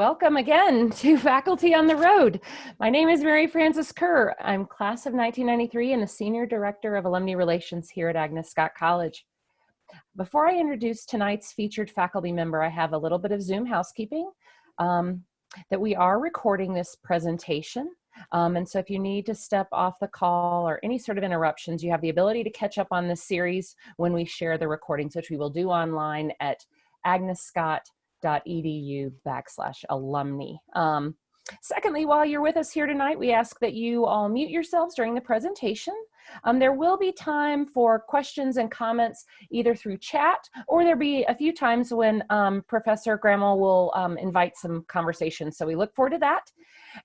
Welcome again to Faculty on the Road. My name is Mary Frances Kerr. I'm class of 1993 and the Senior Director of Alumnae Relations here at Agnes Scott College. Before I introduce tonight's featured faculty member, I have a little bit of Zoom housekeeping that we are recording this presentation. And so if you need to step off the call or any sort of interruptions, you have the ability to catch up on this series when we share the recordings, which we will do online at agnescott.edu/alumni. Secondly, while you're with us here tonight, we ask that you all mute yourselves during the presentation. There will be time for questions and comments either through chat, or there'll be a few times when Professor Graml will invite some conversation. So we look forward to that.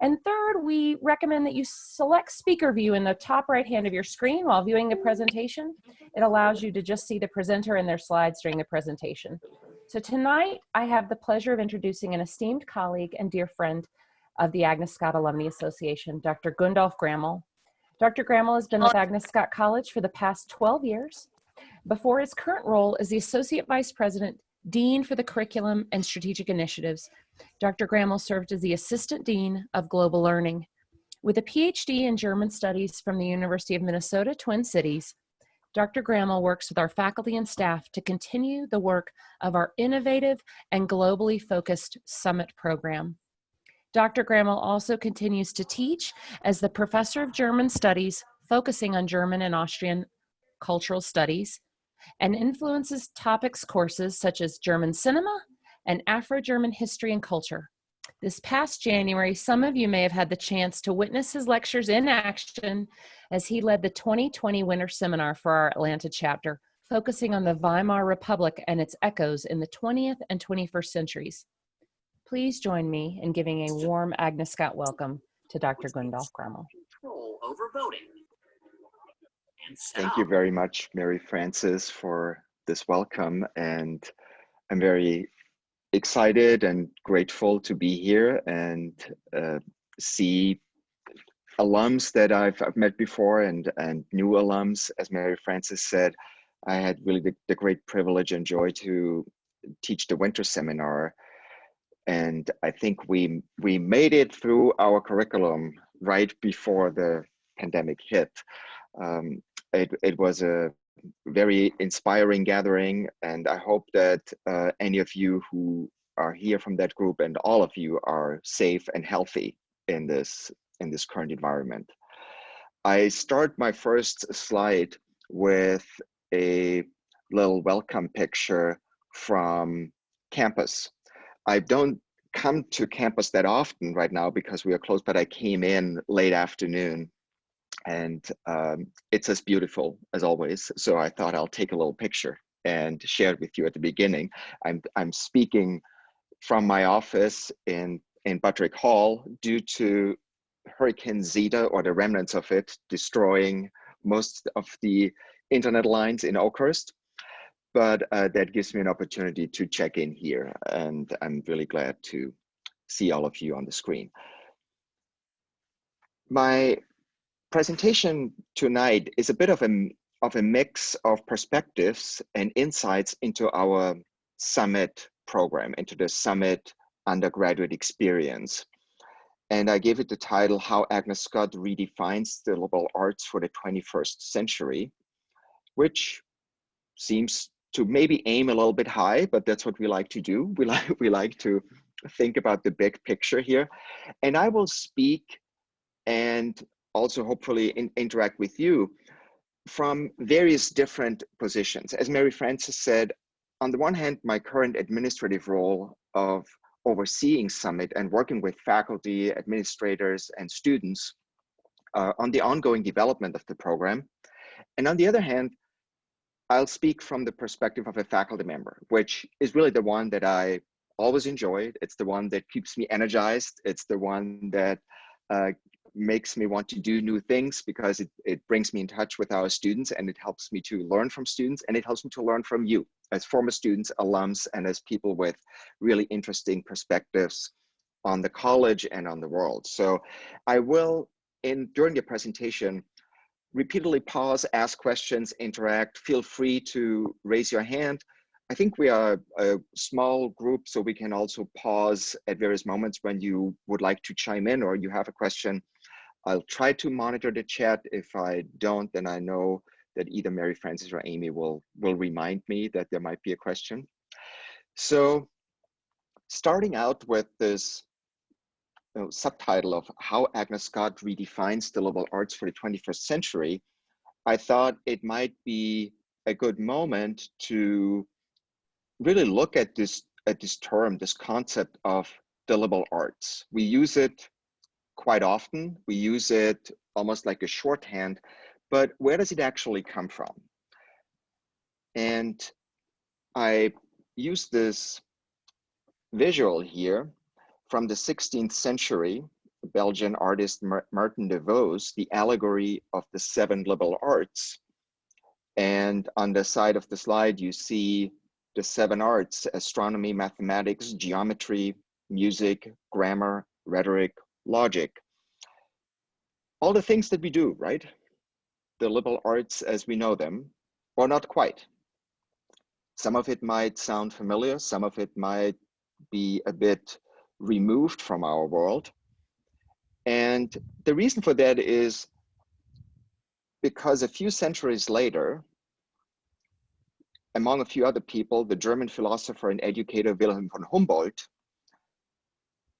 And third, we recommend that you select speaker view in the top right hand of your screen while viewing the presentation. It allows you to just see the presenter and their slides during the presentation. So tonight, I have the pleasure of introducing an esteemed colleague and dear friend of the Agnes Scott Alumnae Association, Dr. Gundolf Graml. Dr. Graml has been with Agnes Scott College for the past 12 years. Before his current role as the Associate Vice President, Dean for the Curriculum and Strategic Initiatives, Dr. Graml served as the Assistant Dean of Global Learning. With a PhD in German Studies from the University of Minnesota, Twin Cities, Dr. Graml works with our faculty and staff to continue the work of our innovative and globally focused Summit program. Dr. Graml also continues to teach as the Professor of German Studies, focusing on German and Austrian cultural studies, and influences topics courses such as German cinema and Afro-German history and culture. This past January, some of you may have had the chance to witness his lectures in action as he led the 2020 Winter Seminar for our Atlanta chapter, focusing on the Weimar Republic and its echoes in the 20th and 21st centuries. Please join me in giving a warm Agnes Scott welcome to Dr. Gundolf Graml. Control over voting. Thank you very much, Mary Frances, for this welcome. And I'm very excited and grateful to be here and see alums that I've met before and new alums. As Mary Frances said, I had really the great privilege and joy to teach the winter seminar. And I think we made it through our curriculum right before the pandemic hit. It was a very inspiring gathering, and I hope that any of you who are here from that group and all of you are safe and healthy in this current environment. I start my first slide with a little welcome picture from campus. I don't come to campus that often right now because we are closed, but I came in late afternoon and it's as beautiful as always. So I thought I'll take a little picture and share it with you at the beginning. I'm speaking from my office in Buttrick Hall due to Hurricane Zeta, or the remnants of it, destroying most of the internet lines in Oakhurst. But that gives me an opportunity to check in here, and I'm really glad to see all of you on the screen. My presentation tonight is a bit of a mix of perspectives and insights into our Summit program, into the Summit undergraduate experience. And I gave it the title, How Agnes Scott Redefines the Liberal Arts for the 21st Century, which seems to maybe aim a little bit high, but that's what we like to do. We like to think about the big picture here. And I will speak and also hopefully interact with you from various different positions. As Mary Frances said, on the one hand, my current administrative role of overseeing Summit and working with faculty, administrators, and students on the ongoing development of the program. And on the other hand, I'll speak from the perspective of a faculty member, which is really the one that I always enjoyed. It's the one that keeps me energized. It's the one that makes me want to do new things because it brings me in touch with our students, and it helps me to learn from students, and it helps me to learn from you as former students, alums, and as people with really interesting perspectives on the college and on the world. So I will, during the presentation, repeatedly pause, ask questions, interact. Feel free to raise your hand. I think we are a small group, so we can also pause at various moments when you would like to chime in or you have a question. I'll try to monitor the chat. If I don't, then I know that either Mary Frances or Amy will remind me that there might be a question. So starting out with this subtitle of how Agnes Scott redefines the liberal arts for the 21st century, I thought it might be a good moment to really look at this term, this concept of the liberal arts. We use it quite often. We use it almost like a shorthand, but where does it actually come from? And I use this visual here from the 16th century, Belgian artist Martin de Vos, the allegory of the 7 liberal arts. And on the side of the slide, you see the 7 arts: astronomy, mathematics, geometry, music, grammar, rhetoric, logic. All the things that we do, right? The liberal arts as we know them, or not quite. Some of it might sound familiar, some of it might be a bit removed from our world. And the reason for that is because a few centuries later, among a few other people, the German philosopher and educator Wilhelm von Humboldt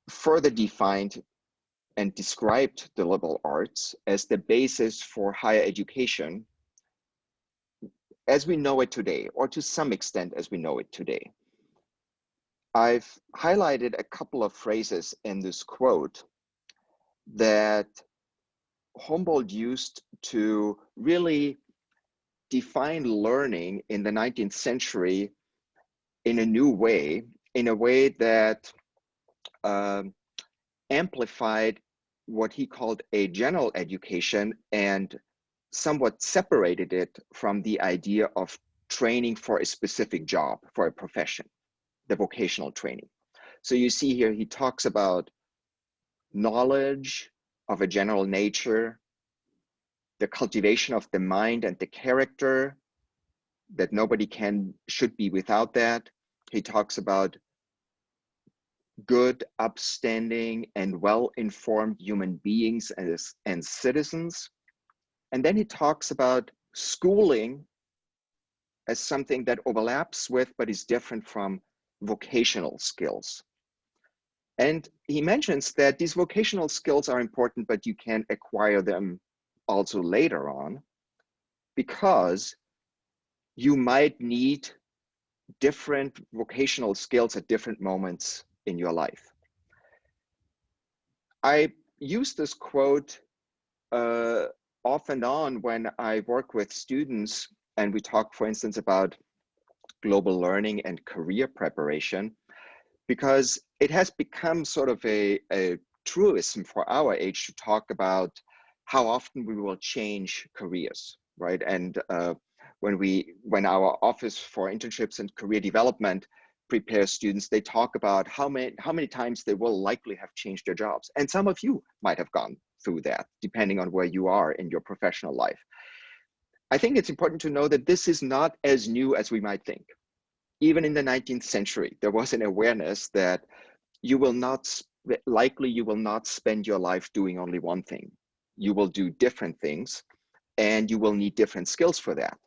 further defined and described the liberal arts as the basis for higher education as we know it today, or to some extent as we know it today. I've highlighted a couple of phrases in this quote that Humboldt used to really define learning in the 19th century in a new way, in a way that amplified what he called a general education and somewhat separated it from the idea of training for a specific job, for a profession, the vocational training. So you see here, he talks about knowledge of a general nature, the cultivation of the mind and the character, that nobody should be without that. He talks about good, upstanding, and well-informed human beings and citizens. And then he talks about schooling as something that overlaps with, but is different from, vocational skills. And he mentions that these vocational skills are important, but you can acquire them also later on, because you might need different vocational skills at different moments in your life. I use this quote off and on when I work with students and we talk, for instance, about global learning and career preparation, because it has become sort of a truism for our age to talk about how often we will change careers, right? And when our Office for Internships and Career Development prepares students, they talk about how many times they will likely have changed their jobs. And some of you might have gone through that, depending on where you are in your professional life. I think it's important to know that this is not as new as we might think. Even in the 19th century, there was an awareness that you will not spend your life doing only one thing. You will do different things, and you will need different skills for that.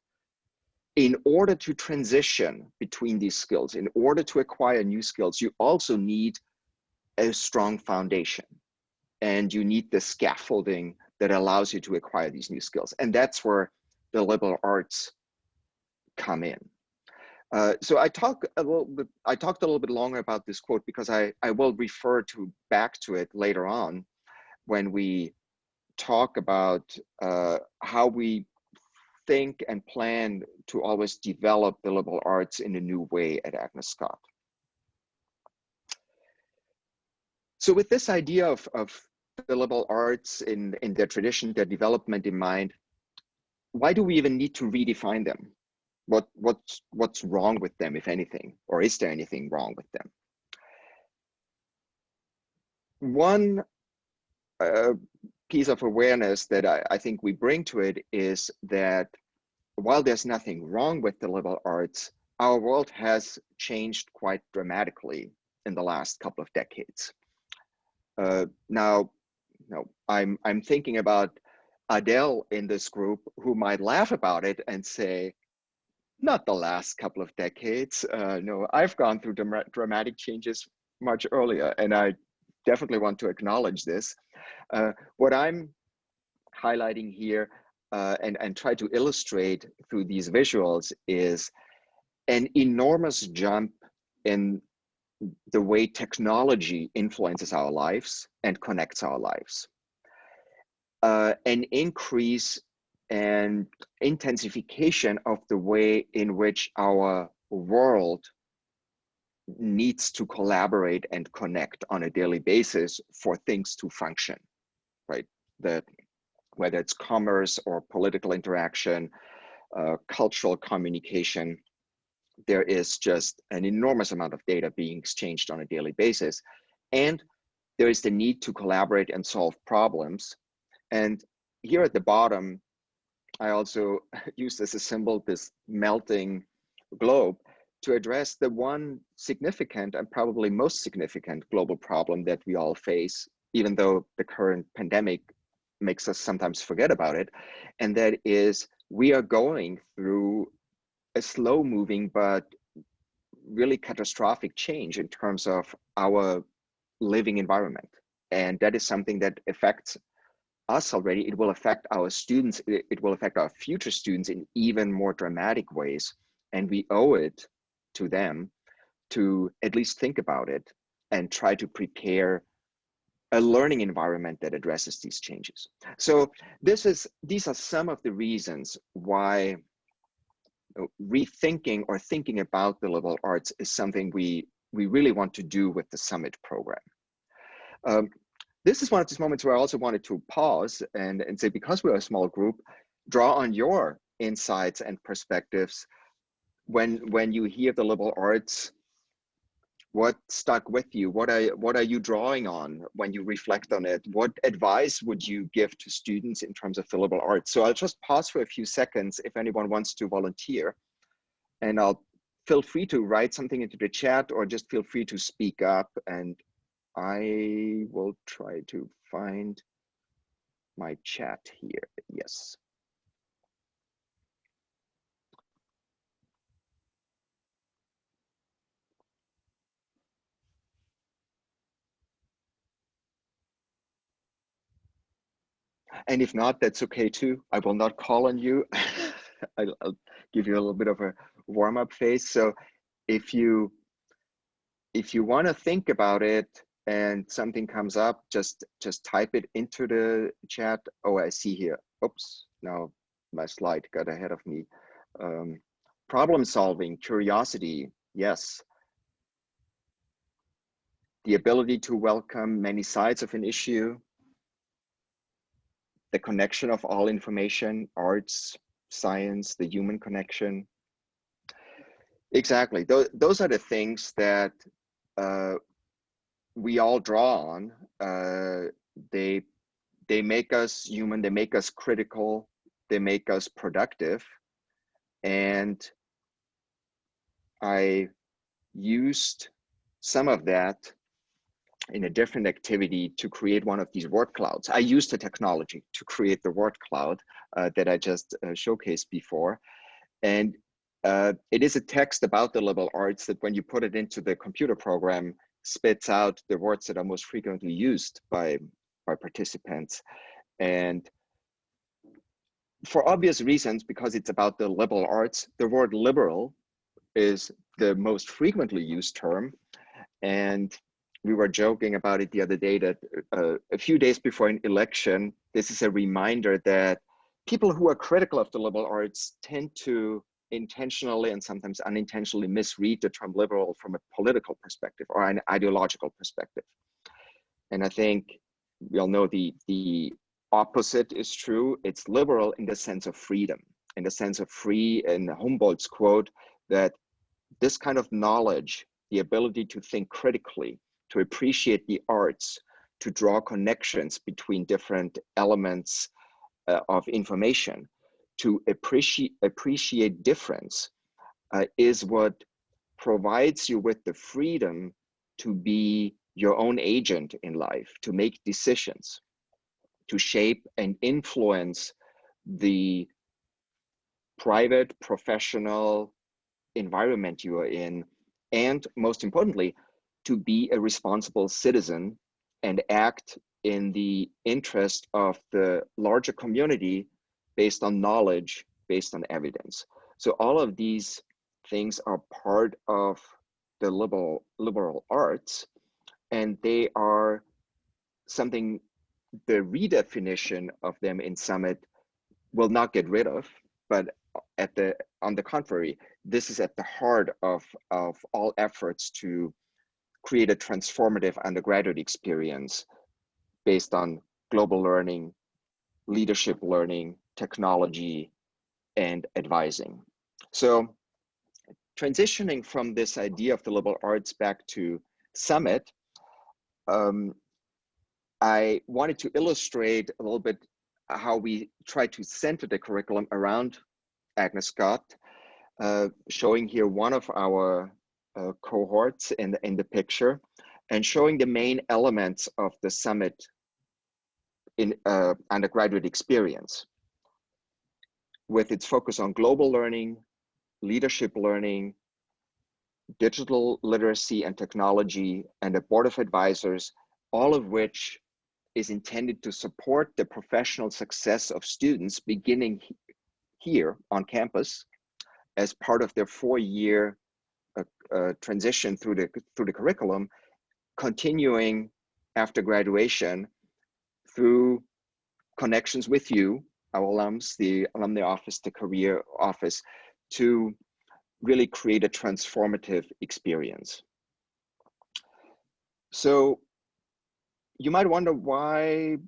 In order to transition between these skills, in order to acquire new skills, you also need a strong foundation, and you need the scaffolding that allows you to acquire these new skills. And that's where the liberal arts come in. So I talked a little bit longer about this quote because I will refer back to it later on when we talk about how we think and plan to always develop the liberal arts in a new way at Agnes Scott. So with this idea of the liberal arts in their tradition, their development in mind, why do we even need to redefine them? What's wrong with them, if anything, or is there anything wrong with them? One piece of awareness that I think we bring to it is that while there's nothing wrong with the liberal arts, our world has changed quite dramatically in the last couple of decades. Now, I'm thinking about Adele in this group, who might laugh about it and say, not the last couple of decades. No, I've gone through dramatic changes much earlier, and I definitely want to acknowledge this. What I'm highlighting here and try to illustrate through these visuals is an enormous jump in the way technology influences our lives and connects our lives. An increase and intensification of the way in which our world needs to collaborate and connect on a daily basis for things to function, right? That whether it's commerce or political interaction, cultural communication, there is just an enormous amount of data being exchanged on a daily basis. And there is the need to collaborate and solve problems. And here at the bottom, I also used as a symbol this melting globe to address the one significant and probably most significant global problem that we all face, even though the current pandemic makes us sometimes forget about it. And that is, we are going through a slow moving but really catastrophic change in terms of our living environment. And that is something that affects us already. It will affect our students. It will affect our future students in even more dramatic ways. And we owe it to them to at least think about it and try to prepare a learning environment that addresses these changes. So these are some of the reasons why rethinking or thinking about the liberal arts is something we really want to do with the summit program. This is one of those moments where I also wanted to pause and say, because we're a small group, draw on your insights and perspectives. When you hear the liberal arts, what stuck with you? What are you drawing on when you reflect on it? What advice would you give to students in terms of the liberal arts? So I'll just pause for a few seconds if anyone wants to volunteer, and I'll feel free to write something into the chat or just feel free to speak up, and I will try to find my chat here. Yes. And if not, that's okay too. I will not call on you. I'll give you a little bit of a warm-up phase. So if you want to think about it and something comes up, just type it into the chat. Oh, I see here. Oops, now my slide got ahead of me. Problem solving, curiosity, yes. The ability to welcome many sides of an issue, the connection of all information, arts, science, the human connection. Exactly, those are the things that we all draw on. They make us human, they make us critical, they make us productive. And I used some of that in a different activity to create one of these word clouds. I used the technology to create the word cloud that I just showcased before. And it is a text about the liberal arts that when you put it into the computer program, spits out the words that are most frequently used by participants. And for obvious reasons, because it's about the liberal arts, the word liberal is the most frequently used term. And we were joking about it the other day that a few days before an election, this is a reminder that people who are critical of the liberal arts tend to intentionally and sometimes unintentionally misread the term liberal from a political perspective or an ideological perspective. And I think we all know the opposite is true. It's liberal in the sense of freedom, in the sense of free, and Humboldt's quote that this kind of knowledge, the ability to think critically, to appreciate the arts, to draw connections between different elements of information, to appreciate difference, is what provides you with the freedom to be your own agent in life, to make decisions, to shape and influence the private, professional environment you are in, and most importantly, to be a responsible citizen and act in the interest of the larger community based on knowledge, based on evidence. So all of these things are part of the liberal arts, and they are something, the redefinition of them in Summit will not get rid of, but on the contrary, this is at the heart of all efforts to create a transformative undergraduate experience based on global learning, leadership learning, technology, and advising. So transitioning from this idea of the liberal arts back to Summit, I wanted to illustrate a little bit how we try to center the curriculum around Agnes Scott, showing here one of our cohorts in the picture, and showing the main elements of the Summit in undergraduate experience, with its focus on global learning, leadership learning, digital literacy and technology, and a board of advisors, all of which is intended to support the professional success of students beginning here on campus as part of their 4-year transition through the curriculum, continuing after graduation through connections with you, our alums, the alumni office, the career office, to really create a transformative experience. So you might wonder, why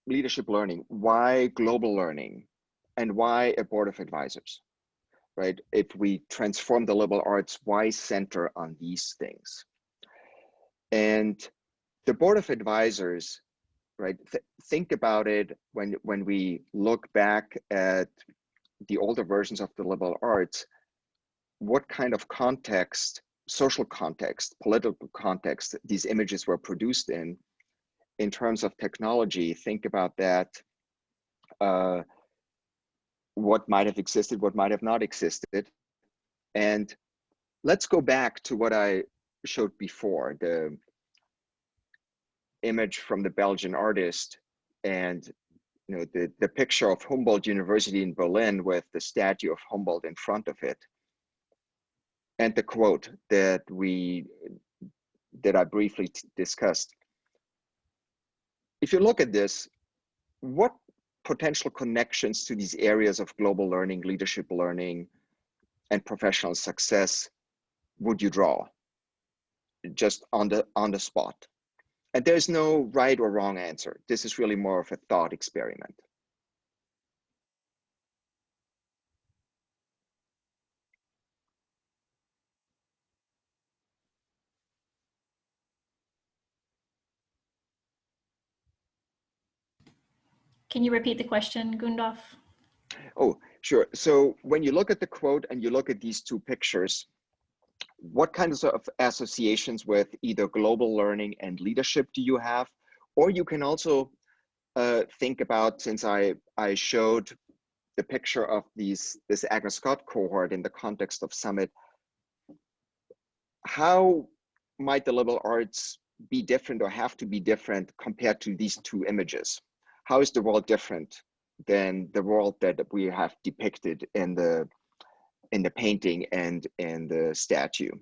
leadership learning, why global learning, and why a board of advisors, right? If we transform the liberal arts, why center on these things? And the board of advisors, right, think about it when we look back at the older versions of the liberal arts, what kind of context, social context, political context, these images were produced in terms of technology. Think about that, what might have existed, what might have not existed. And let's go back to what I showed before, the image from the Belgian artist, and the picture of Humboldt University in Berlin with the statue of Humboldt in front of it, and the quote that I briefly discussed. If you look at this, what potential connections to these areas of global learning, leadership learning, and professional success would you draw just on the spot? And there's no right or wrong answer. This is really more of a thought experiment. Can you repeat the question, Gundolf? Oh, sure. So when you look at the quote and you look at these two pictures, what kinds of associations with either global learning and leadership do you have? Or you can also think about, since I showed the picture of this Agnes Scott cohort in the context of Summit, how might the liberal arts be different or have to be different compared to these two images? How is the world different than the world that we have depicted in the painting and in the statue?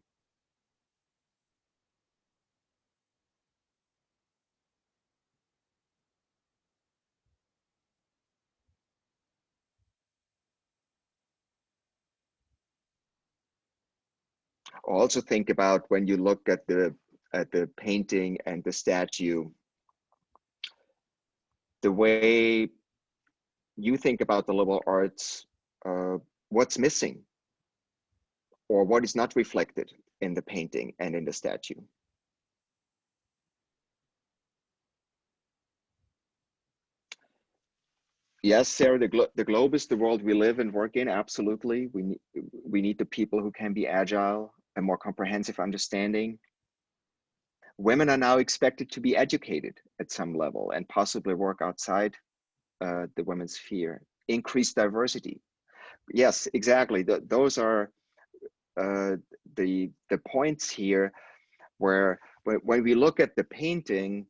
Also think about, when you look at the painting and the statue, the way you think about the liberal arts, what's missing or what is not reflected in the painting and in the statue. Yes, Sarah, the globe is the world we live and work in. Absolutely. We need the people who can be agile and more comprehensive understanding. Women are now expected to be educated at some level and possibly work outside the women's sphere. Increased diversity. Yes, exactly. Those are the points here where when we look at the painting,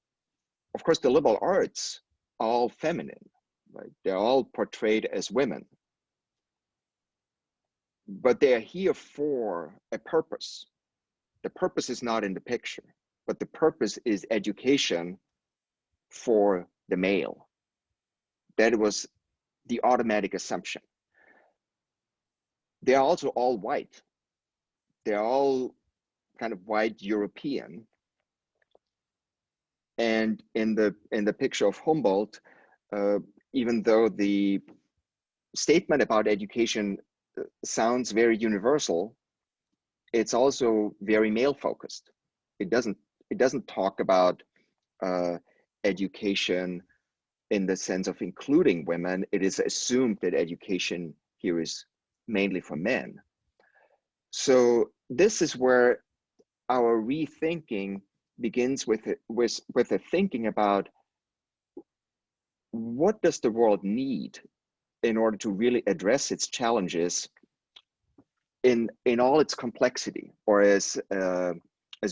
of course, the liberal arts are all feminine, right? They're all portrayed as women, but they're here for a purpose. The purpose is not in the picture, but the purpose is education for the male. That was the automatic assumption. They're also all white. They're all kind of white European. And in the picture of Humboldt, even though the statement about education sounds very universal, it's also very male focused. It doesn't talk about education in the sense of including women. It is assumed that education here is mainly for men. So this is where our rethinking begins with a thinking about what does the world need in order to really address its challenges in all its complexity, or as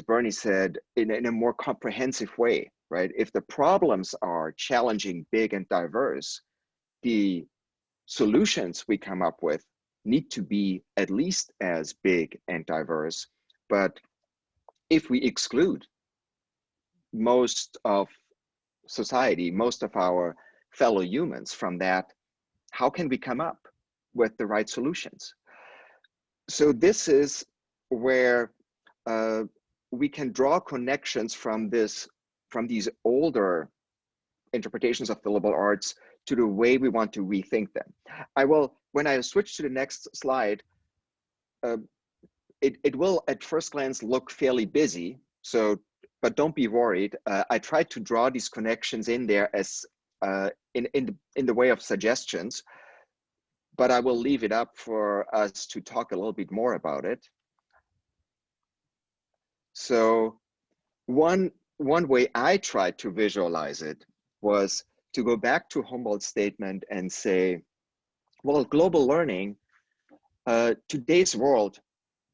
Bernie said, in a more comprehensive way, right? If the problems are challenging, big, and diverse, the solutions we come up with need to be at least as big and diverse. But if we exclude most of society, most of our fellow humans from that, how can we come up with the right solutions? So this is where we can draw connections from these older interpretations of the liberal arts to the way we want to rethink them. When I switch to the next slide, it will at first glance look fairly busy. So, but don't be worried. I tried to draw these connections in there as in the way of suggestions, but I will leave it up for us to talk a little bit more about it. So one way I tried to visualize it was to go back to Humboldt's statement and say, well, global learning, today's world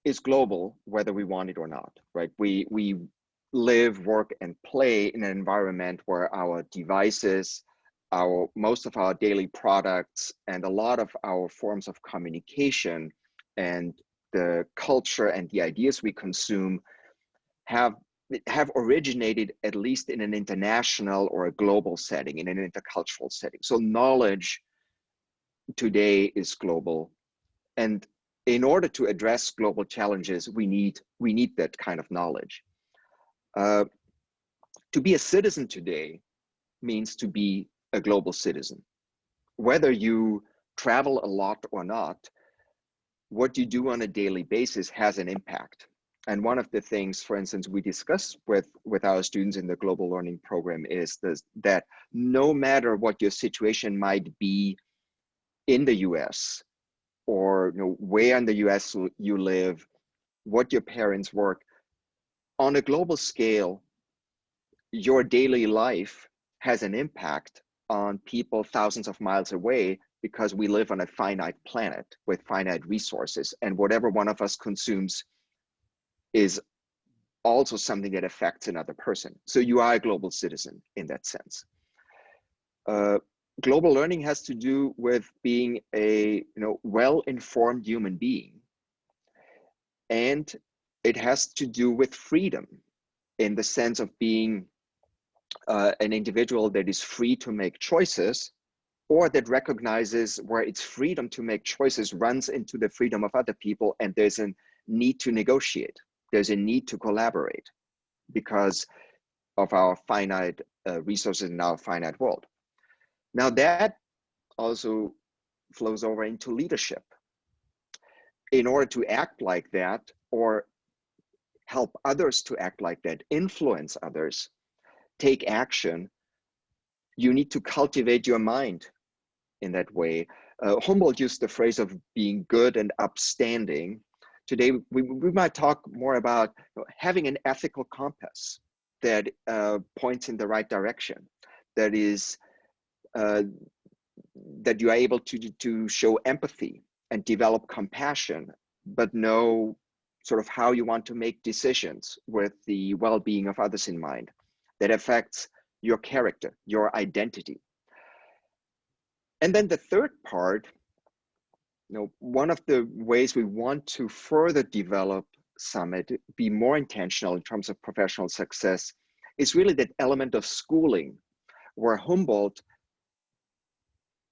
is global, whether we want it or not, right? We live, work, and play in an environment where our devices, most of our daily products, and a lot of our forms of communication and the culture and the ideas we consume have originated at least in an international or a global setting, in an intercultural setting. So knowledge today is global. And in order to address global challenges, we need that kind of knowledge. To be a citizen today means to be a global citizen. Whether you travel a lot or not, what you do on a daily basis has an impact. And one of the things, for instance, we discuss with our students in the global learning program is that no matter what your situation might be in the US, or where in the US you live, what your parents work, on a global scale, your daily life has an impact on people thousands of miles away, because we live on a finite planet with finite resources, and whatever one of us consumes is also something that affects another person. So you are a global citizen in that sense. Global learning has to do with being a well-informed human being, and it has to do with freedom in the sense of being an individual that is free to make choices, or that recognizes where its freedom to make choices runs into the freedom of other people, and there's a need to negotiate. There's a need to collaborate because of our finite resources in our finite world. Now that also flows over into leadership. In order to act like that, or help others to act like that, influence others, take action, you need to cultivate your mind in that way. Humboldt used the phrase of being good and upstanding. Today, we might talk more about having an ethical compass that points in the right direction, that is, that you are able to show empathy and develop compassion, but know sort of how you want to make decisions with the well-being of others in mind. That affects your character, your identity. And then the third part, one of the ways we want to further develop Summit, be more intentional in terms of professional success, is really that element of schooling, where Humboldt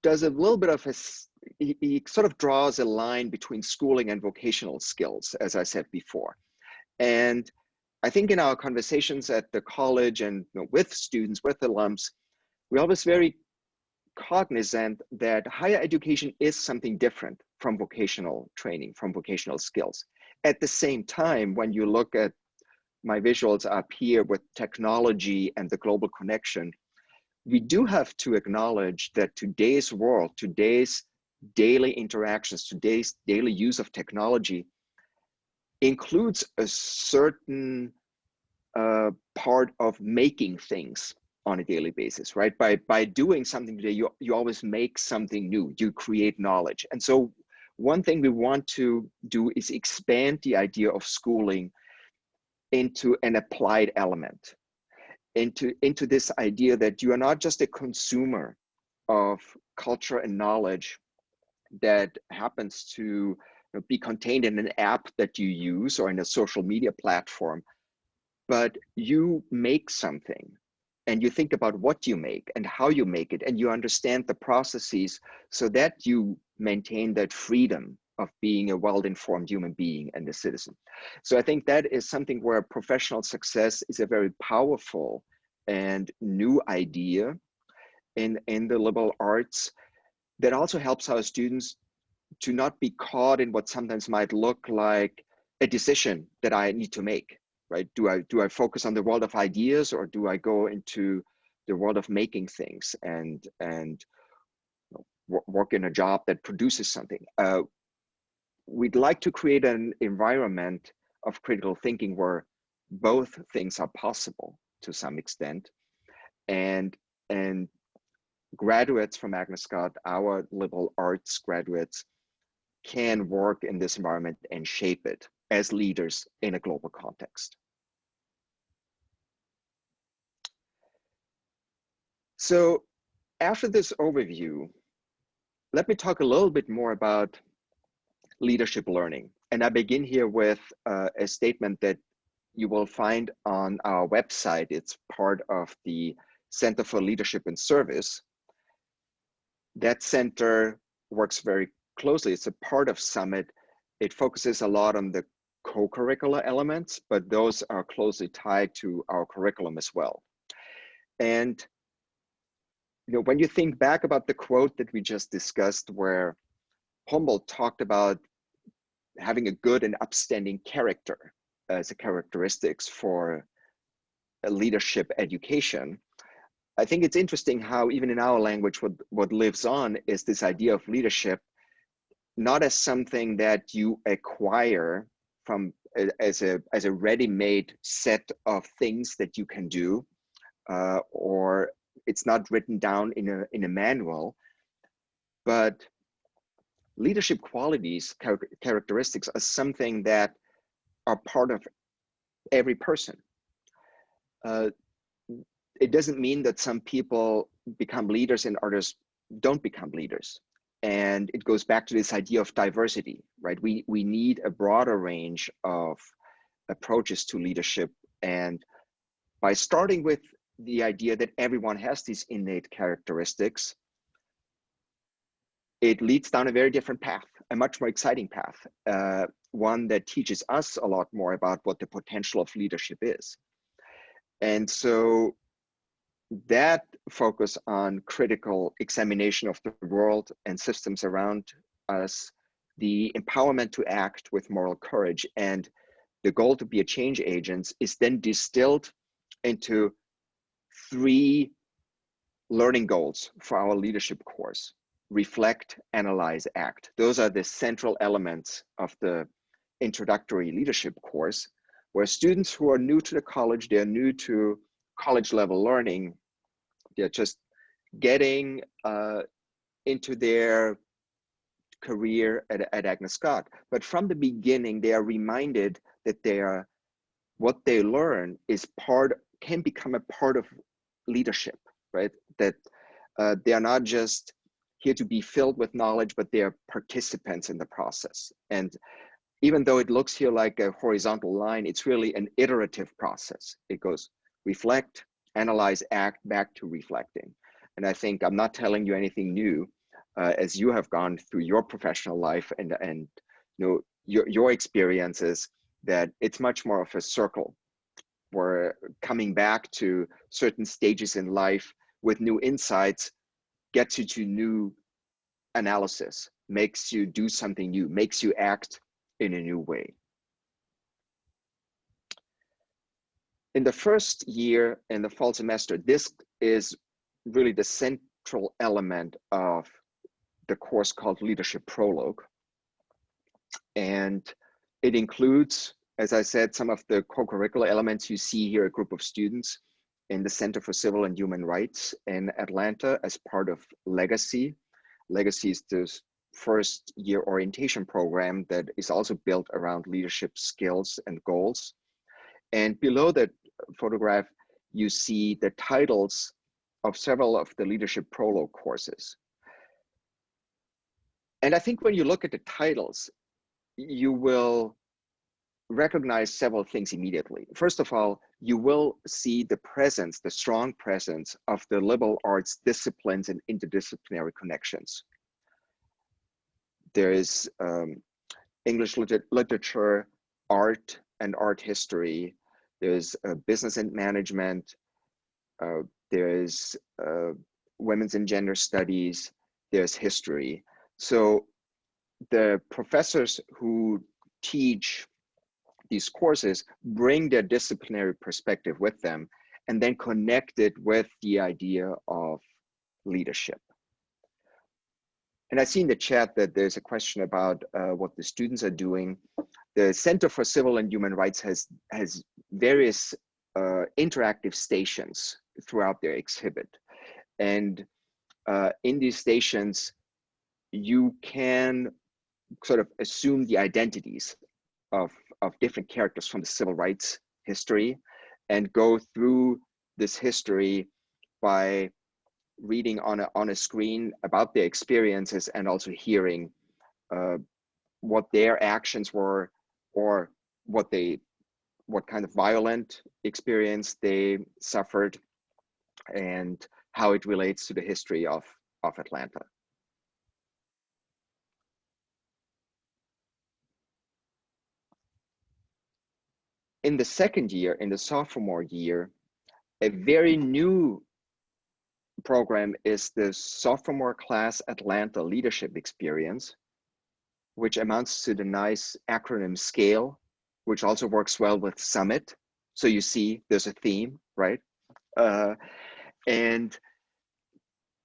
does a little bit of he sort of draws a line between schooling and vocational skills, as I said before. And I think in our conversations at the college and with students, with alums, we're always very cognizant that higher education is something different from vocational training, from vocational skills. At the same time, when you look at my visuals up here with technology and the global connection, we do have to acknowledge that today's world, today's daily interactions, today's daily use of technology includes a certain part of making things on a daily basis, right? By doing something today, you always make something new, you create knowledge. And so one thing we want to do is expand the idea of schooling into an applied element, into this idea that you are not just a consumer of culture and knowledge that happens to be contained in an app that you use or in a social media platform, but you make something and you think about what you make and how you make it, and you understand the processes so that you maintain that freedom of being a well-informed human being and a citizen. So I think that is something where professional success is a very powerful and new idea in the liberal arts that also helps our students to not be caught in what sometimes might look like a decision that I need to make, right? Do I focus on the world of ideas, or do I go into the world of making things and work in a job that produces something? We'd like to create an environment of critical thinking where both things are possible to some extent, and graduates from Agnes Scott, our liberal arts graduates, can work in this environment and shape it as leaders in a global context. So after this overview, let me talk a little bit more about leadership learning. And I begin here with a statement that you will find on our website. It's part of the Center for Leadership and Service. That center works very closely. It's a part of Summit. It focuses a lot on the co-curricular elements, but those are closely tied to our curriculum as well. And when you think back about the quote that we just discussed, where Humboldt talked about having a good and upstanding character as a characteristics for a leadership education, I think it's interesting how even in our language, what lives on is this idea of leadership, not as something that you acquire from as a ready-made set of things that you can do, or it's not written down in a manual, but leadership qualities, characteristics are something that are part of every person. It doesn't mean that some people become leaders and others don't become leaders. And it goes back to this idea of diversity, right? We need a broader range of approaches to leadership. And by starting with the idea that everyone has these innate characteristics, it leads down a very different path, a much more exciting path, one that teaches us a lot more about what the potential of leadership is. And so that focus on critical examination of the world and systems around us, the empowerment to act with moral courage, and the goal to be a change agent is then distilled into 3 learning goals for our leadership course. reflect, analyze, act. Those are the central elements of the introductory leadership course, where students who are new to the college, they're new to college level learning, they're just getting into their career at Agnes Scott. But from the beginning, they are reminded that what they learn can become a part of leadership, right? That they are not just here to be filled with knowledge, but they are participants in the process. And even though it looks here like a horizontal line, it's really an iterative process. It goes reflect, analyze, act, back to reflecting. And I think I'm not telling you anything new as you have gone through your professional life and you know your experiences, that it's much more of a circle. We're coming back to certain stages in life with new insights, gets you to new analysis, makes you do something new, makes you act in a new way. In the first year, in the fall semester, this is really the central element of the course called Leadership Prologue. And it includes, as I said, some of the co-curricular elements. You see here a group of students in the Center for Civil and Human Rights in Atlanta as part of Legacy. Legacy is the first year orientation program that is also built around leadership skills and goals. And below that photograph, you see the titles of several of the Leadership Prologue courses. And I think when you look at the titles, you will recognize several things immediately. First of all, you will see the presence, the strong presence of the liberal arts disciplines and interdisciplinary connections. There is English literature, art and art history. There's business and management. There's women's and gender studies. There's history. So the professors who teach these courses bring their disciplinary perspective with them and then connect it with the idea of leadership. And I see in the chat that there's a question about what the students are doing. The Center for Civil and Human Rights has various interactive stations throughout their exhibit. And in these stations, you can sort of assume the identities of different characters from the civil rights history and go through this history by reading on a screen about their experiences and also hearing what their actions were or what kind of violent experience they suffered and how it relates to the history of Atlanta. In the second year, in the sophomore year, a very new program is the Sophomore Class Atlanta Leadership Experience, which amounts to the nice acronym SCALE, which also works well with Summit. So you see there's a theme, right? And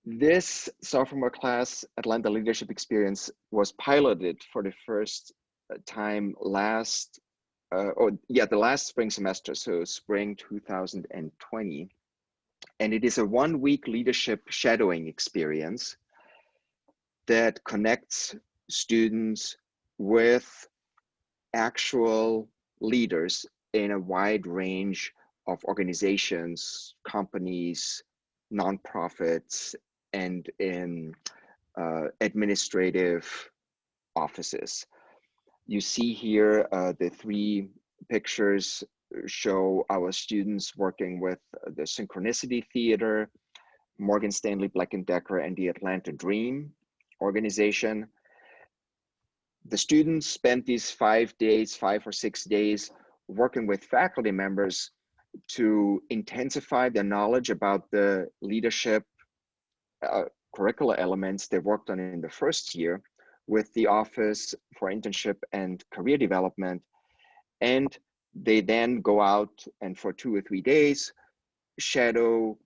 this Sophomore Class Atlanta Leadership Experience was piloted for the first time the last spring semester, so spring 2020. And it is a 1-week leadership shadowing experience that connects students with actual leaders in a wide range of organizations, companies, nonprofits, and in administrative offices. You see here the 3 pictures show our students working with the Synchronicity Theater, Morgan Stanley Black & Decker, and the Atlanta Dream organization. The students spent these 5 or 6 days working with faculty members to intensify their knowledge about the leadership curricular elements they worked on in the first year with the Office for Internship and Career Development. And they then go out and for 2 or 3 days, shadow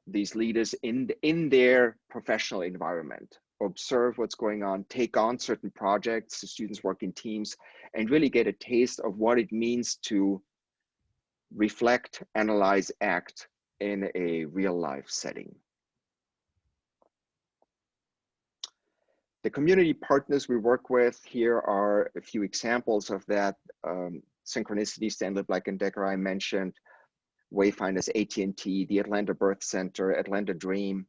these leaders in their professional environment. observe what's going on, take on certain projects. The students work in teams and really get a taste of what it means to reflect, analyze, act in a real life setting. The community partners we work with here are a few examples of that. Synchronicity, Stanley Black and Decker I mentioned, Wayfinders, AT&T, the Atlanta Birth Center, Atlanta Dream,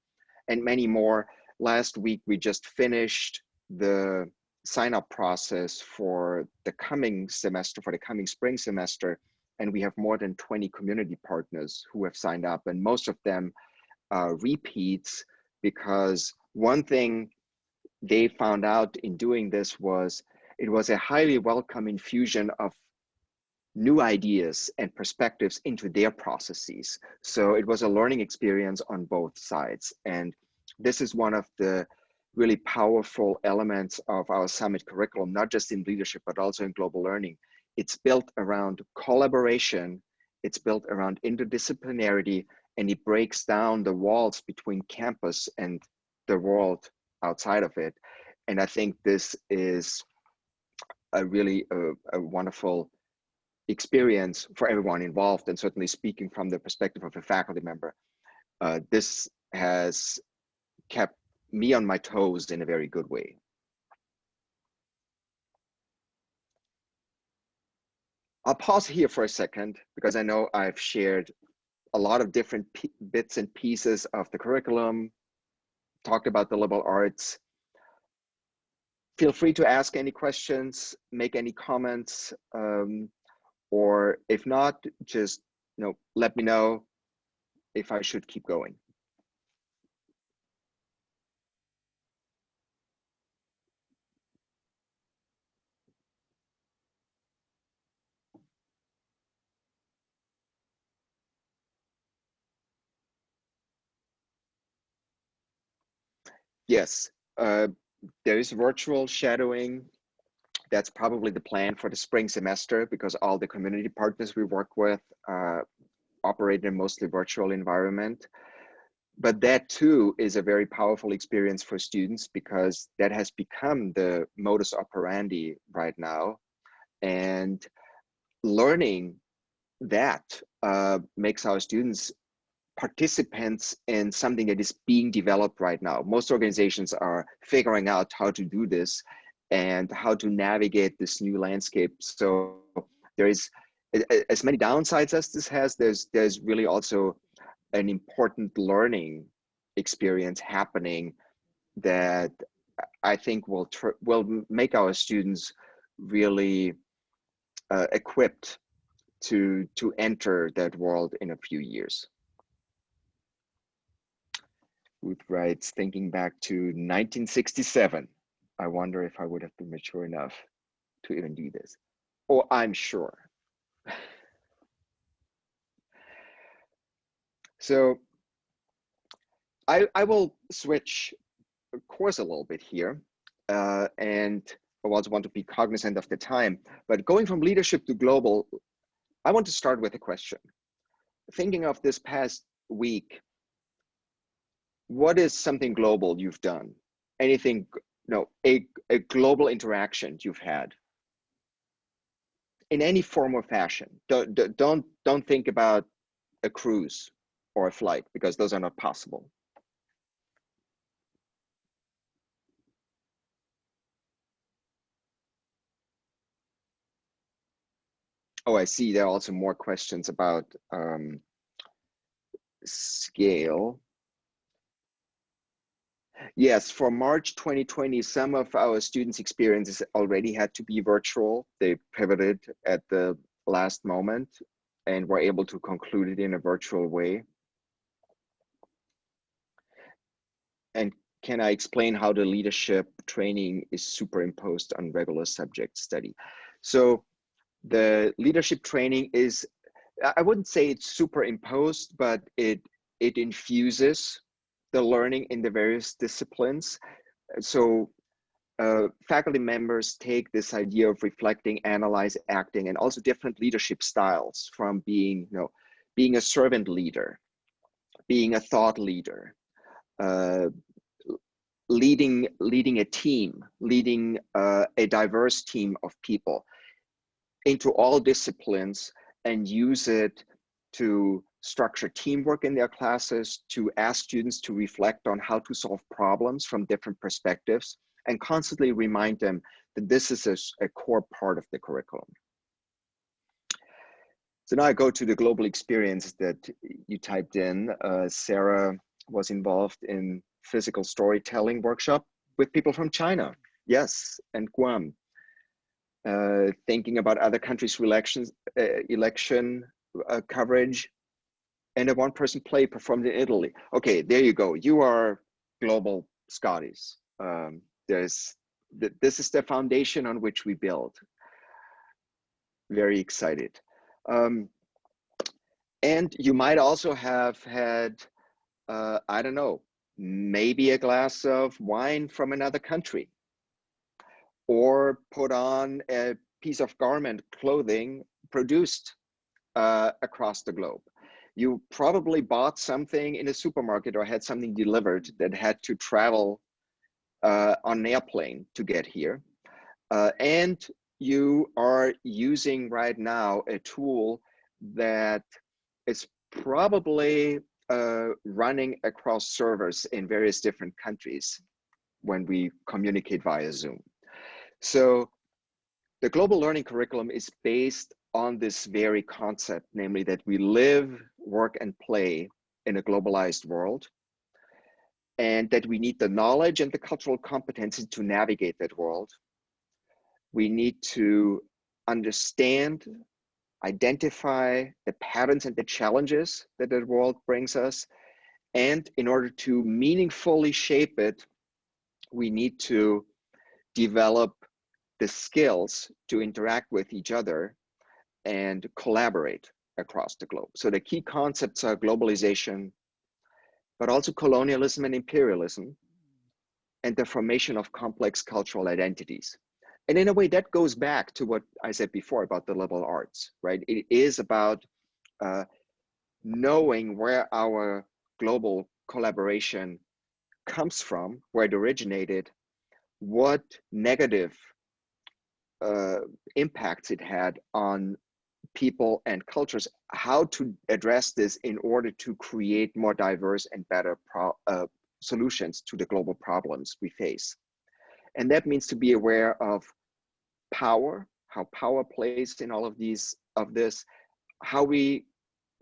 and many more. Last week, we just finished the sign-up process for the coming semester, for the coming spring semester, and we have more than 20 community partners who have signed up, and most of them are repeats, because one thing they found out in doing this was it was a highly welcome infusion of new ideas and perspectives into their processes. So it was a learning experience on both sides. And this is one of the really powerful elements of our summit curriculum, not just in leadership, but also in global learning. It's built around collaboration, it's built around interdisciplinarity, and it breaks down the walls between campus and the world outside of it. And I think this is a really a wonderful experience for everyone involved, and certainly speaking from the perspective of a faculty member, this has kept me on my toes in a very good way. I'll pause here for a second because I know I've shared a lot of different bits and pieces of the curriculum, talked about the liberal arts. Feel free to ask any questions, make any comments, or if not, just let me know if I should keep going. Yes, there is virtual shadowing. That's probably the plan for the spring semester, because all the community partners we work with operate in a mostly virtual environment. But that too is a very powerful experience for students, because that has become the modus operandi right now. And learning that makes our students participants in something that is being developed right now. Most organizations are figuring out how to do this and how to navigate this new landscape. So there is as many downsides as this has, there's really also an important learning experience happening that I think will make our students really equipped to enter that world in a few years. Ruth writes, thinking back to 1967, I wonder if I would have been mature enough to even do this. Oh, I'm sure. So I will switch course a little bit here, and I also want to be cognizant of the time. But going from leadership to global, I want to start with a question. Thinking of this past week, what is something global you've done? Anything, a global interaction you've had in any form or fashion? Don't think about a cruise or a flight, because those are not possible. Oh, I see. There are also more questions about scale. Yes, for March 2020, some of our students' experiences already had to be virtual. They pivoted at the last moment and were able to conclude it in a virtual way. And can I explain how the leadership training is superimposed on regular subject study? So the leadership training is, I wouldn't say it's superimposed, but it infuses the learning in the various disciplines. So faculty members take this idea of reflecting, analyze, acting, and also different leadership styles, from being, being a servant leader, being a thought leader, leading a team, leading a diverse team of people into all disciplines and use it to structure teamwork in their classes, to ask students to reflect on how to solve problems from different perspectives, and constantly remind them that this is a core part of the curriculum. So now I go to the global experience that you typed in. Sarah was involved in physical storytelling workshop with people from China, yes, and Guam. Thinking about other countries' election coverage, and a one-person play performed in Italy. Okay, there you go. You are global Scotties. This is the foundation on which we build. Very excited. And you might also have had, I don't know, maybe a glass of wine from another country, or put on a piece of garment clothing produced across the globe. You probably bought something in a supermarket or had something delivered that had to travel on an airplane to get here. And you are using right now a tool that is probably running across servers in various different countries when we communicate via Zoom. So the global learning curriculum is based on this very concept, namely that we live, work, and play in a globalized world, and that we need the knowledge and the cultural competency to navigate that world. We need to understand, identify the patterns and the challenges that the world brings us, and in order to meaningfully shape it, we need to develop the skills to interact with each other and collaborate across the globe. So the key concepts are globalization, but also colonialism and imperialism, and the formation of complex cultural identities. And in a way, that goes back to what I said before about the liberal arts, right? It is about knowing where our global collaboration comes from, where it originated, what negative impacts it had on people and cultures, how to address this in order to create more diverse and better solutions to the global problems we face. And that means to be aware of power, how power plays in all of this, how we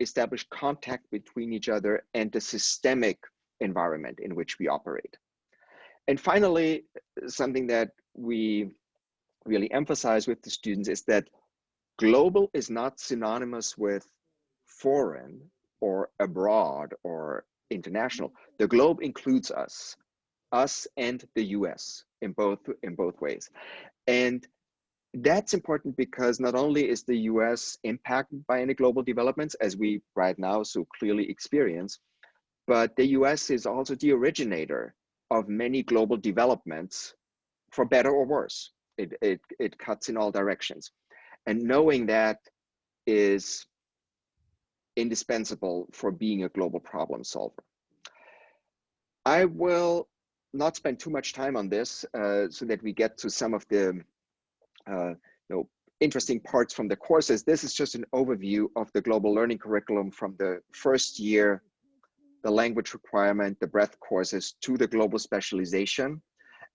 establish contact between each other, and the systemic environment in which we operate. And finally, something that we really emphasize with the students is that global is not synonymous with foreign or abroad or international. The globe includes us and the US in both ways. And that's important because not only is the US impacted by any global developments, as we right now so clearly experience, but the US is also the originator of many global developments, for better or worse. It cuts in all directions. And knowing that is indispensable for being a global problem solver. I will not spend too much time on this so that we get to some of the interesting parts from the courses. This is just an overview of the global learning curriculum from the first year, the language requirement, the breadth courses, to the global specialization.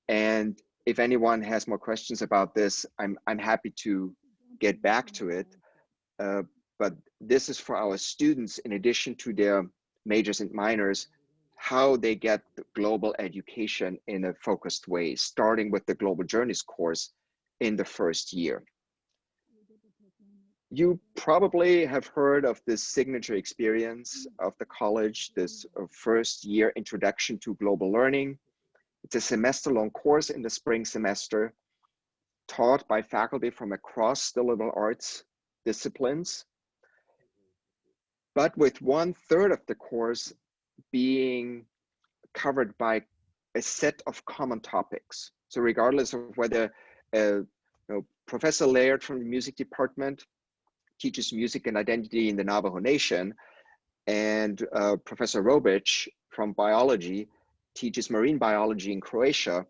And if anyone has more questions about this, I'm happy to get back to it. But this is for our students, in addition to their majors and minors, how they get the global education in a focused way, starting with the Global Journeys course in the first year. You probably have heard of this signature experience of the college, this first year introduction to global learning. It's a semester-long course in the spring semester, taught by faculty from across the liberal arts disciplines, but with 1/3 of the course being covered by a set of common topics. So regardless of whether Professor Laird from the music department teaches music and identity in the Navajo Nation, and Professor Robich from biology teaches marine biology in Croatia,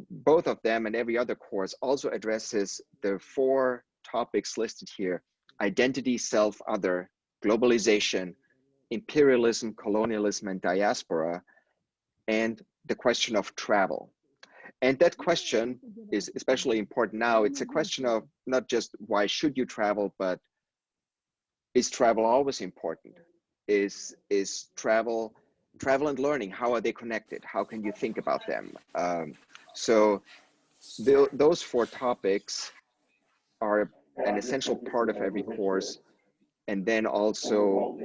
both of them and every other course also addresses the 4 topics listed here: identity, self, other, globalization, imperialism, colonialism, and diaspora, and the question of travel. And that question is especially important now. It's a question of not just why should you travel, but is travel always important? Is travel and learning, how are they connected? How can you think about them? So those 4 topics are an essential part of every course. And then also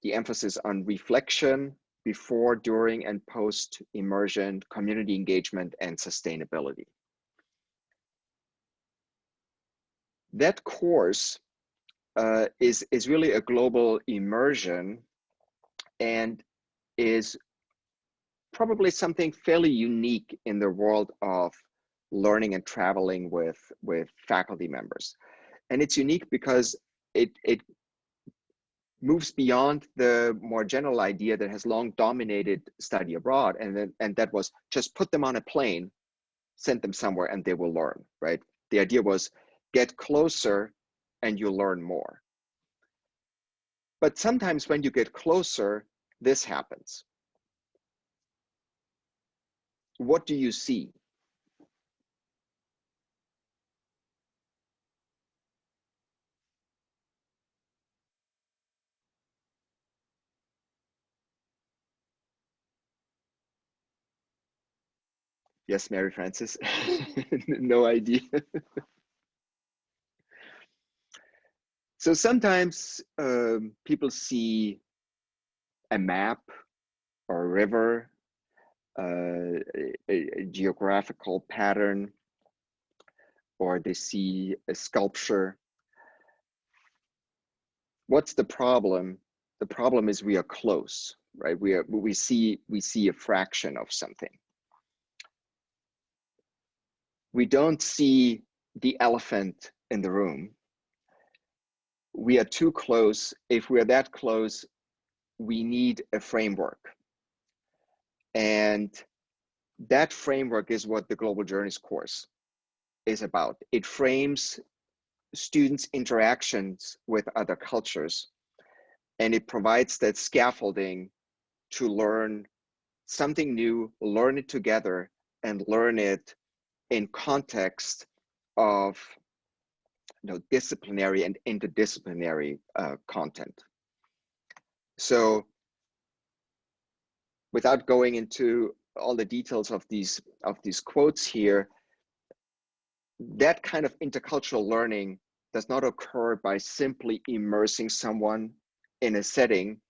the emphasis on reflection before, during, and post immersion, community engagement, and sustainability. That course is really a global immersion and is probably something fairly unique in the world of learning and traveling with faculty members. And it's unique because it moves beyond the more general idea that has long dominated study abroad, and that was just put them on a plane, send them somewhere, and they will learn, right? The idea was get closer and you'll learn more. But sometimes when you get closer, this happens. What do you see? Yes, Mary Frances. No idea. So sometimes people see a map or a river, a geographical pattern, or they see a sculpture. What's the problem? The problem is we are close, right? We see a fraction of something. We don't see the elephant in the room. We are too close. If we're that close, we need a framework. And that framework is what the Global Journeys course is about. It frames students' interactions with other cultures, and it provides that scaffolding to learn something new, learn it together, and learn it in context of disciplinary and interdisciplinary content. So without going into all the details of these quotes here, that kind of intercultural learning does not occur by simply immersing someone in a setting,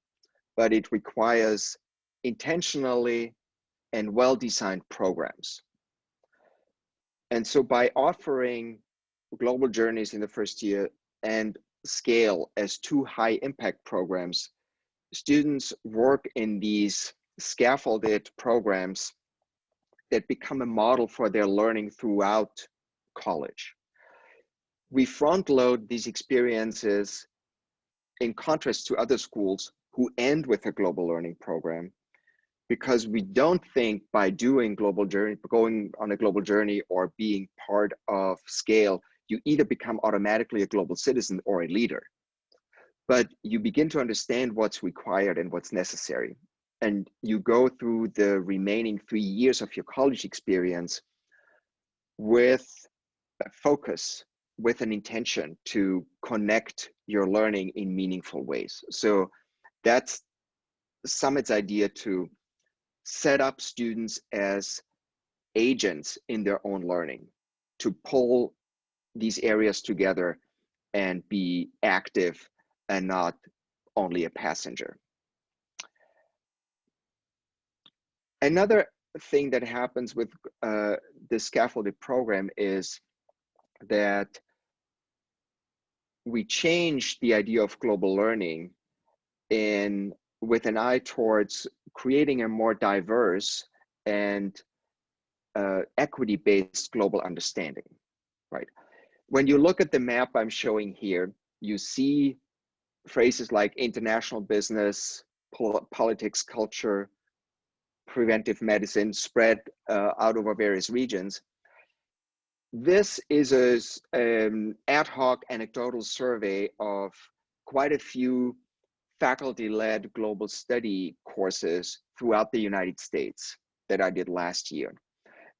but it requires intentionally and well-designed programs. And so by offering Global Journeys in the first year and Scale as 2 high impact programs, students work in these scaffolded programs that become a model for their learning throughout college. We front load these experiences in contrast to other schools who end with a global learning program, because we don't think by doing going on a global journey or being part of Scale, you either become automatically a global citizen or a leader. But you begin to understand what's required and what's necessary. And you go through the remaining 3 years of your college experience with a focus, with an intention to connect your learning in meaningful ways. So that's Summit's idea, to set up students as agents in their own learning, to pull these areas together and be active and not only a passenger. Another thing that happens with the scaffolded program is that we change the idea of global learning with an eye towards creating a more diverse and equity-based global understanding, right? When you look at the map I'm showing here, you see phrases like international business, politics, culture, preventive medicine spread out over various regions. This is an ad hoc anecdotal survey of quite a few faculty-led global study courses throughout the United States that I did last year.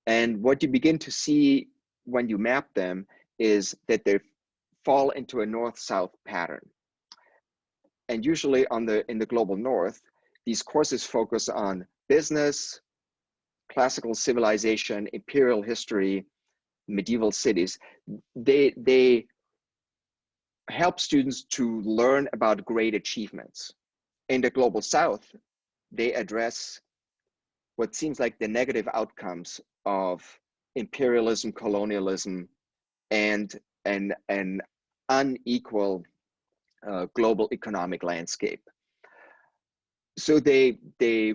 And what you begin to see when you map them is that they fall into a north-south pattern. And usually in the global north, these courses focus on business, classical civilization, imperial history, medieval cities. They help students to learn about great achievements. In the global south, they address what seems like the negative outcomes of imperialism, colonialism, and an unequal global economic landscape. So they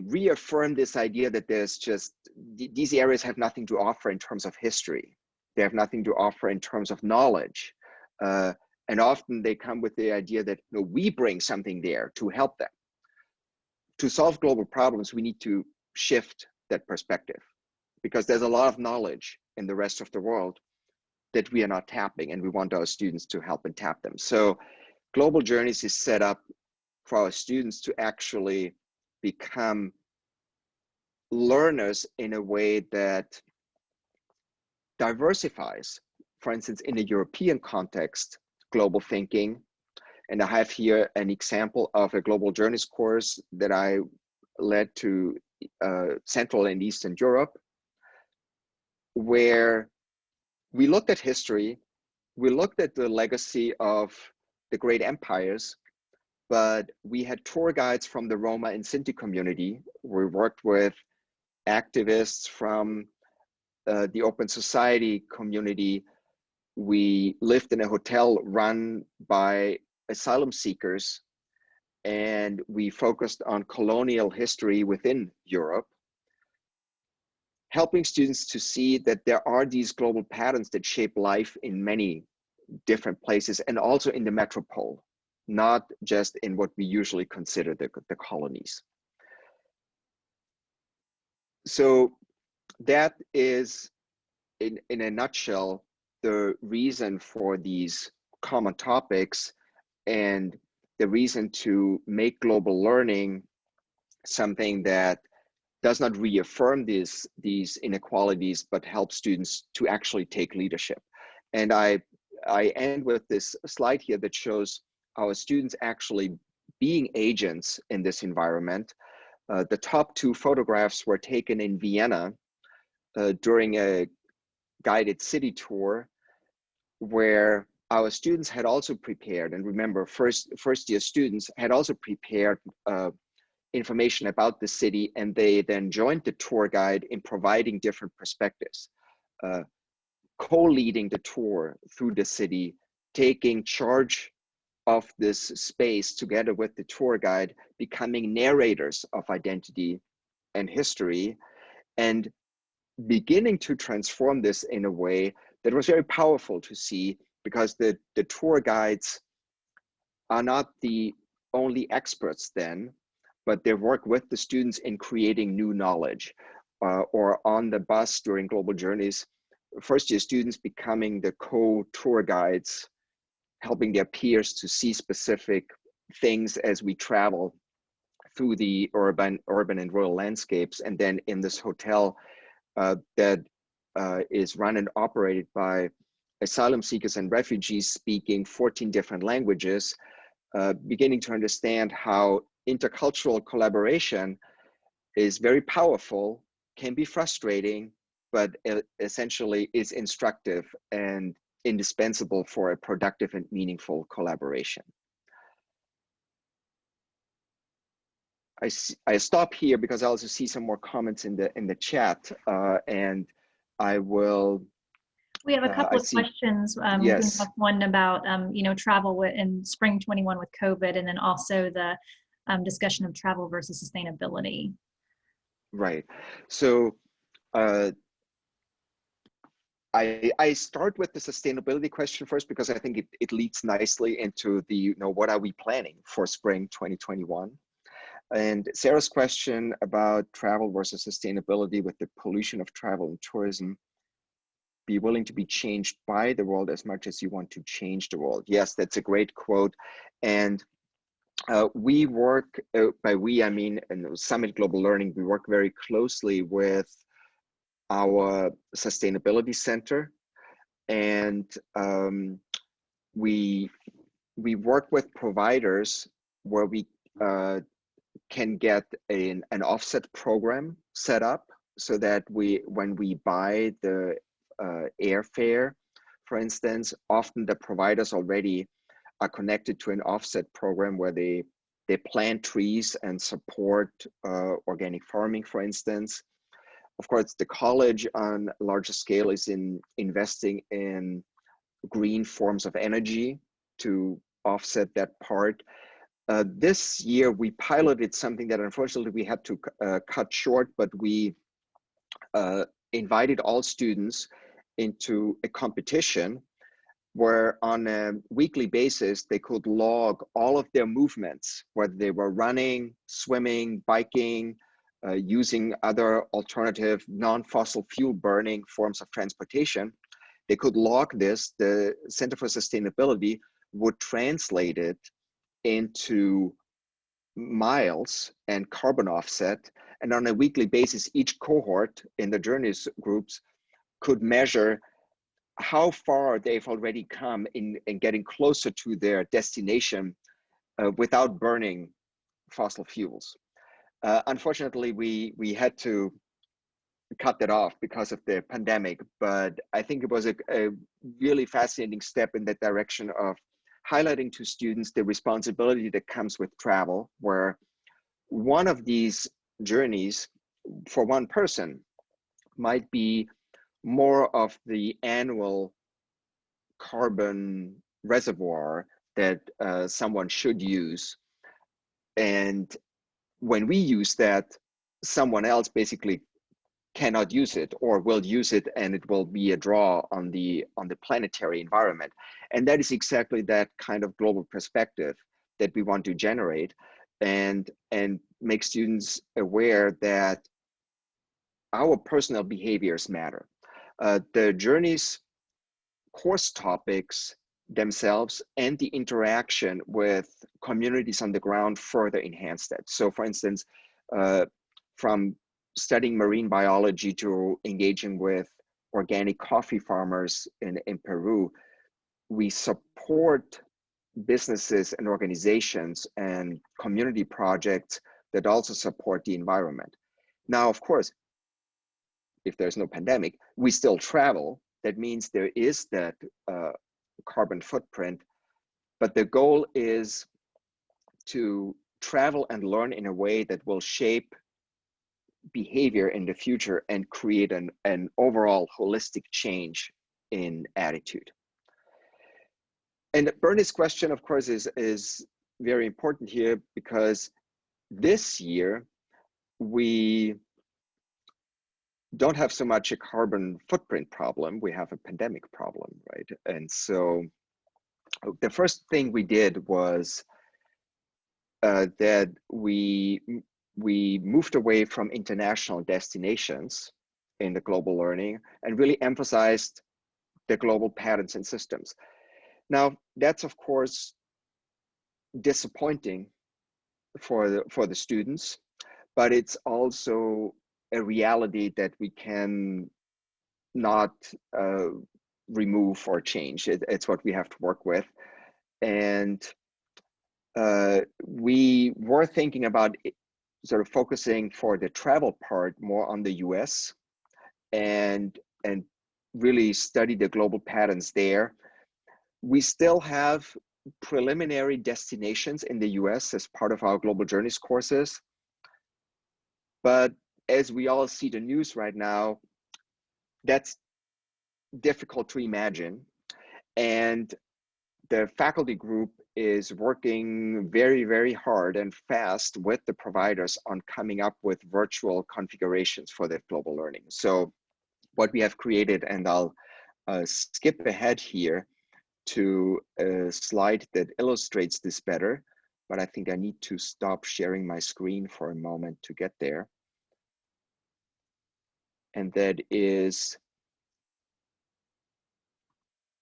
reaffirm this idea that there's just, these areas have nothing to offer in terms of history. They have nothing to offer in terms of knowledge. And often they come with the idea that, you know, we bring something there to help them. To solve global problems, we need to shift that perspective, because there's a lot of knowledge in the rest of the world that we are not tapping, and we want our students to help and tap them. So Global Journeys is set up for our students to actually become learners in a way that diversifies, for instance, in a European context, global thinking. And I have here an example of a Global Journeys course that I led to Central and Eastern Europe, where we looked at history, we looked at the legacy of the great empires, but we had tour guides from the Roma and Sinti community. We worked with activists from the open society community. We lived in a hotel run by asylum seekers, and we focused on colonial history within Europe, helping students to see that there are these global patterns that shape life in many different places, and also in the metropole, not just in what we usually consider the colonies. So that is, in a nutshell, the reason for these common topics, and the reason to make global learning something that does not reaffirm these inequalities, but help students to actually take leadership. And I end with this slide here that shows our students actually being agents in this environment. The top two photographs were taken in Vienna during a guided city tour, where our students had also prepared, and remember, first year students had also prepared information about the city, and they then joined the tour guide in providing different perspectives, co-leading the tour through the city, taking charge of this space together with the tour guide, becoming narrators of identity and history, and beginning to transform this in a way that was very powerful to see, because the tour guides are not the only experts then, but they work with the students in creating new knowledge, or on the bus during Global Journeys, first year students becoming the co-tour guides, helping their peers to see specific things as we travel through the urban and rural landscapes. And then in this hotel that is run and operated by asylum seekers and refugees speaking 14 different languages, beginning to understand how intercultural collaboration is very powerful, can be frustrating, but essentially is instructive and indispensable for a productive and meaningful collaboration. I stop here because I also see some more comments in the chat, and I will. We have a couple of questions. Yes. One about travel in spring 21 with COVID, and then also the discussion of travel versus sustainability. Right. So I start with the sustainability question first, because I think it leads nicely into the, what are we planning for spring 2021? And Sarah's question about travel versus sustainability with the pollution of travel and tourism, be willing to be changed by the world as much as you want to change the world. Yes, that's a great quote. And we work, by we, I mean, in Summit Global Learning, we work very closely with our Sustainability Center. And we work with providers where we can get an offset program set up so that when we buy the airfare, for instance, often the providers already are connected to an offset program where they plant trees and support organic farming, for instance. Of course, the college on a larger scale is investing in green forms of energy to offset that part. This year, we piloted something that unfortunately we had to cut short, but we invited all students into a competition where on a weekly basis, they could log all of their movements, whether they were running, swimming, biking, using other alternative non-fossil fuel burning forms of transportation. They could log this. The Center for Sustainability would translate it into miles and carbon offset. And on a weekly basis, each cohort in the journeys groups could measure how far they've already come in getting closer to their destination without burning fossil fuels. Unfortunately, we had to cut that off because of the pandemic, but I think it was a really fascinating step in that direction of highlighting to students the responsibility that comes with travel, where one of these journeys for one person might be more of the annual carbon reservoir that someone should use. And when we use that, someone else basically cannot use it or will use it, and it will be a draw on the planetary environment. And that is exactly that kind of global perspective that we want to generate and make students aware that our personal behaviors matter. The journeys course topics themselves and the interaction with communities on the ground further enhance that. So for instance, from studying marine biology to engaging with organic coffee farmers in Peru, we support businesses and organizations and community projects that also support the environment. Now, of course, if there's no pandemic, we still travel. That means there is that carbon footprint, but the goal is to travel and learn in a way that will shape behavior in the future and create an overall holistic change in attitude. And Bernie's question, of course, is very important here because this year we don't have so much a carbon footprint problem, we have a pandemic problem, right? And so the first thing we did was that we moved away from international destinations in the global learning and really emphasized the global patterns and systems. Now, that's of course disappointing for the students, but it's also a reality that we can not remove or change. It's what we have to work with. And we were thinking about sort of focusing for the travel part more on the US and really study the global patterns there. We still have preliminary destinations in the US as part of our Global Journeys courses. But as we all see the news right now, that's difficult to imagine. And the faculty group is working very, very hard and fast with the providers on coming up with virtual configurations for that global learning. So what we have created, and I'll skip ahead here to a slide that illustrates this better. but I think I need to stop sharing my screen for a moment to get there. And that is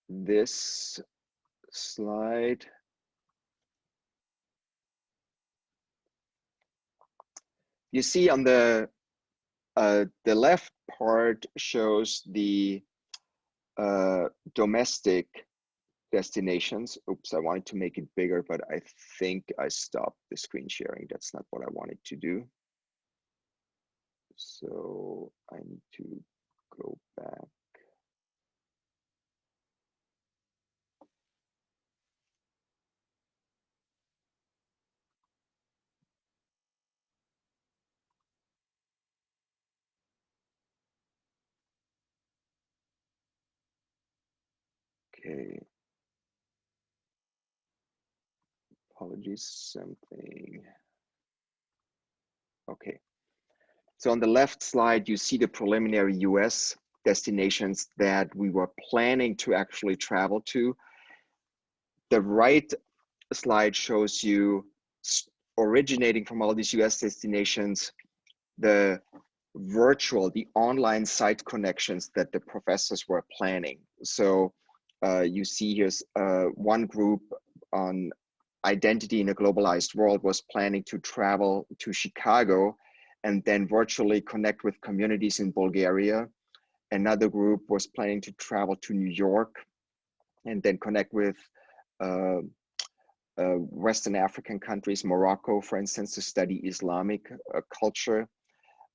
this slide. You see on the left part shows the domestic destinations. Oops, I wanted to make it bigger, but I think I stopped the screen sharing. That's not what I wanted to do. So I need to go back. Okay. Apologies, something. Okay. So on the left slide, you see the preliminary US destinations that we were planning to actually travel to. The right slide shows you originating from all these US destinations, the virtual, the online site connections that the professors were planning. So you see here's one group on identity in a globalized world was planning to travel to Chicago and then virtually connect with communities in Bulgaria. Another group was planning to travel to New York and then connect with Western African countries, Morocco, for instance, to study Islamic culture.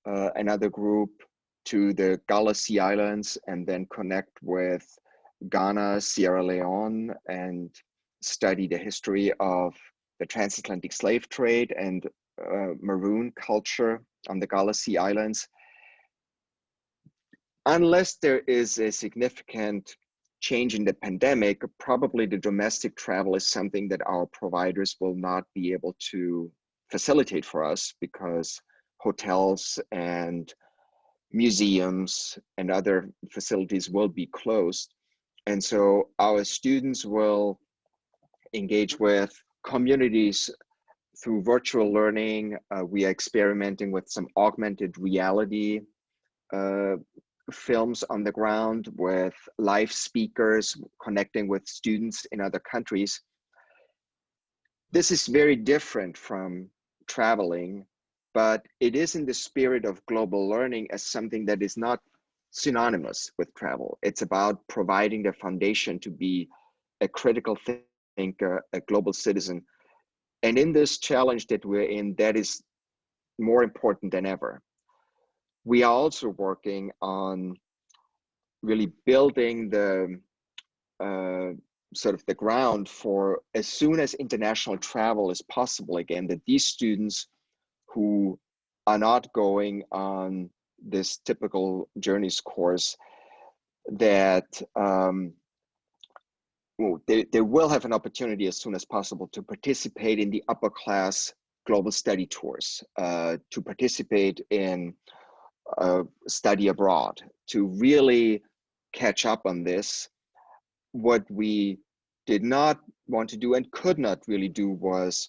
Another group to the Gala Sea Islands and then connect with Ghana, Sierra Leone, and study the history of the transatlantic slave trade and maroon culture on the Gala Sea Islands. Unless there is a significant change in the pandemic, probably the domestic travel is something that our providers will not be able to facilitate for us because hotels and museums and other facilities will be closed. And so our students will engage with communities through virtual learning. We are experimenting with some augmented reality films on the ground with live speakers connecting with students in other countries. This is very different from traveling, but it is in the spirit of global learning as something that is not synonymous with travel. It's about providing the foundation to be a critical thinker, a global citizen. And in this challenge that we're in, that is more important than ever. We are also working on really building the sort of the ground for as soon as international travel is possible again, that these students who are not going on this typical journeys course, that they will have an opportunity as soon as possible to participate in the upper class global study tours, to participate in study abroad, to really catch up on this. What we did not want to do and could not really do was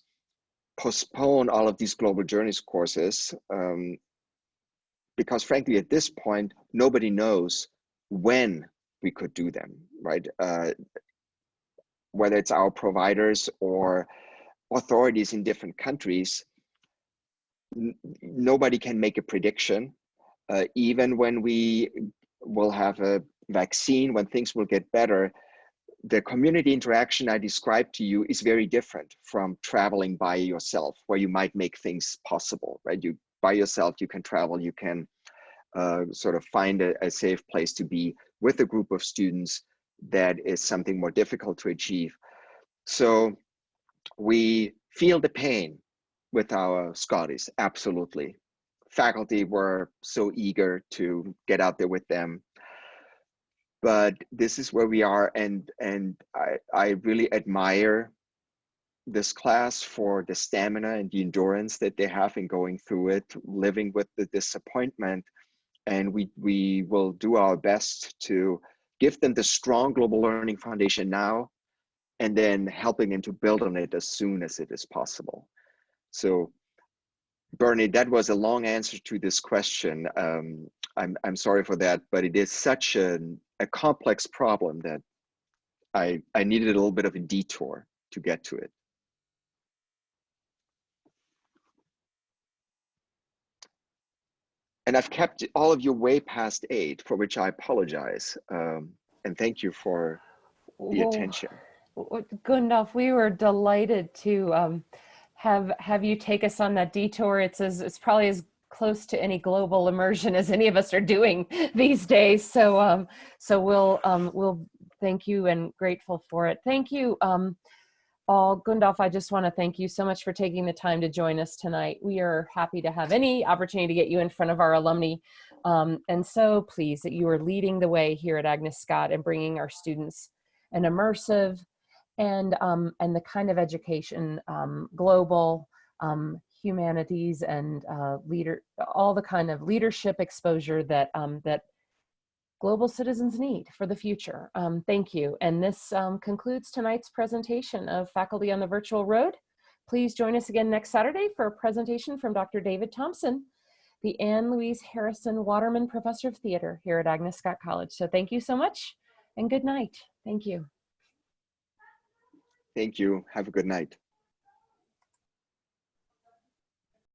postpone all of these global journeys courses, because frankly, at this point, nobody knows when we could do them, right? Whether it's our providers or authorities in different countries, nobody can make a prediction. Even when we will have a vaccine, when things will get better, the community interaction I described to you is very different from traveling by yourself, where you might make things possible, right? You by yourself, you can travel, you can sort of find a safe place to be with a group of students. That is something more difficult to achieve. So we feel the pain with our Scotties, absolutely. Faculty were so eager to get out there with them. But this is where we are, and I really admire this class for the stamina and the endurance that they have in going through it, living with the disappointment. And we will do our best to give them the strong global learning foundation now, and then helping them to build on it as soon as it is possible. So Bernie, that was a long answer to this question. I'm sorry for that, but it is such a complex problem that I needed a little bit of a detour to get to it. And I've kept all of you way past 8, for which I apologize. And thank you for the attention. Gundolf, we were delighted to have you take us on that detour. It's probably as close to any global immersion as any of us are doing these days. So we'll thank you and grateful for it. Thank you all. Gundolf, I just want to thank you so much for taking the time to join us tonight. We are happy to have any opportunity to get you in front of our alumni. And so pleased that you are leading the way here at Agnes Scott and bringing our students an immersive and the kind of education, global humanities and all the kind of leadership exposure that that global citizens need for the future. Thank you. And this concludes tonight's presentation of Faculty on the Virtual Road. Please join us again next Saturday for a presentation from Dr. David Thompson, the Anne Louise Harrison Waterman Professor of Theater here at Agnes Scott College. So thank you so much and good night. Thank you. Thank you. Have a good night.